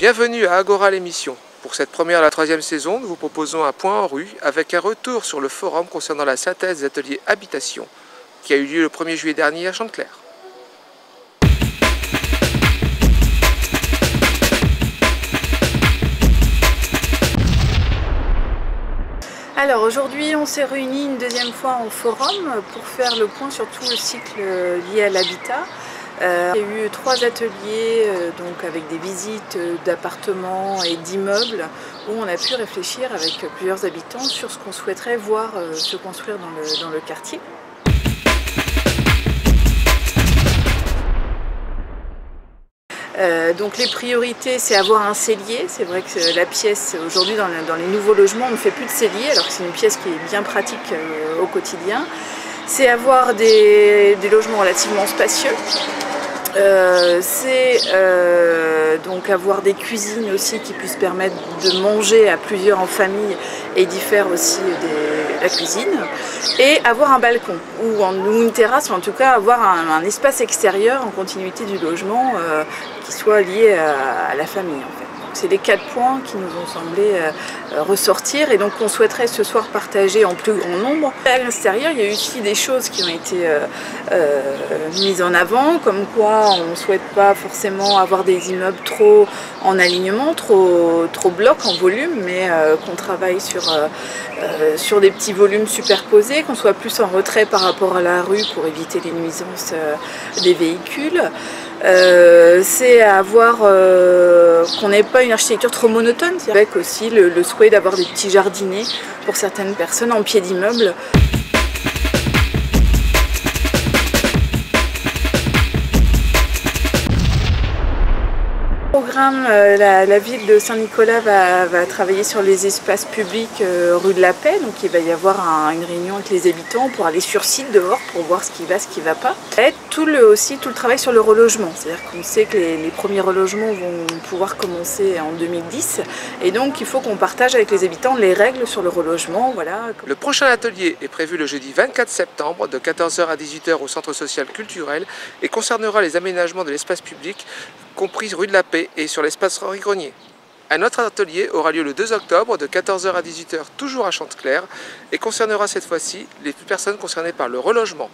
Bienvenue à Agora l'émission. Pour cette première de la troisième saison, nous vous proposons un point en rue avec un retour sur le forum concernant la synthèse des ateliers habitation qui a eu lieu le 1er juillet dernier à Chanteclair. Alors aujourd'hui on s'est réunis une deuxième fois en forum pour faire le point sur tout le cycle lié à l'habitat. Il y a eu 3 ateliers donc avec des visites d'appartements et d'immeubles où on a pu réfléchir avec plusieurs habitants sur ce qu'on souhaiterait voir se construire dans le quartier. Donc les priorités, c'est avoir un cellier. C'est vrai que la pièce, aujourd'hui dans les nouveaux logements, on ne fait plus de cellier, alors que c'est une pièce qui est bien pratique au quotidien. C'est avoir des logements relativement spacieux. Donc avoir des cuisines aussi qui puissent permettre de manger à plusieurs en famille et d'y faire aussi la cuisine, et avoir un balcon ou une terrasse, ou en tout cas avoir un espace extérieur en continuité du logement qui soit lié à la famille en fait. C'est les 4 points qui nous ont semblé ressortir et donc on souhaiterait ce soir partager en plus grand nombre. À l'extérieur, il y a eu aussi des choses qui ont été mises en avant, comme quoi on ne souhaite pas forcément avoir des immeubles trop en alignement, trop blocs en volume, mais qu'on travaille sur des petits volumes superposés, qu'on soit plus en retrait par rapport à la rue pour éviter les nuisances des véhicules. C'est avoir qu'on n'ait pas une architecture trop monotone, avec aussi le souhait d'avoir des petits jardinets pour certaines personnes en pied d'immeuble. Programme, la ville de Saint-Nicolas va travailler sur les espaces publics rue de la Paix, donc il va y avoir une réunion avec les habitants pour aller sur site dehors pour voir ce qui va pas. Et aussi tout le travail sur le relogement, c'est-à-dire qu'on sait que les premiers relogements vont pouvoir commencer en 2010 et donc il faut qu'on partage avec les habitants les règles sur le relogement. Voilà. Le prochain atelier est prévu le jeudi 24 septembre de 14 h à 18 h au centre social culturel et concernera les aménagements de l'espace public compris rue de la Paix et sur l'espace Henri Grenier. Un autre atelier aura lieu le 2 octobre de 14 h à 18 h toujours à Chanteclair et concernera cette fois-ci les personnes concernées par le relogement.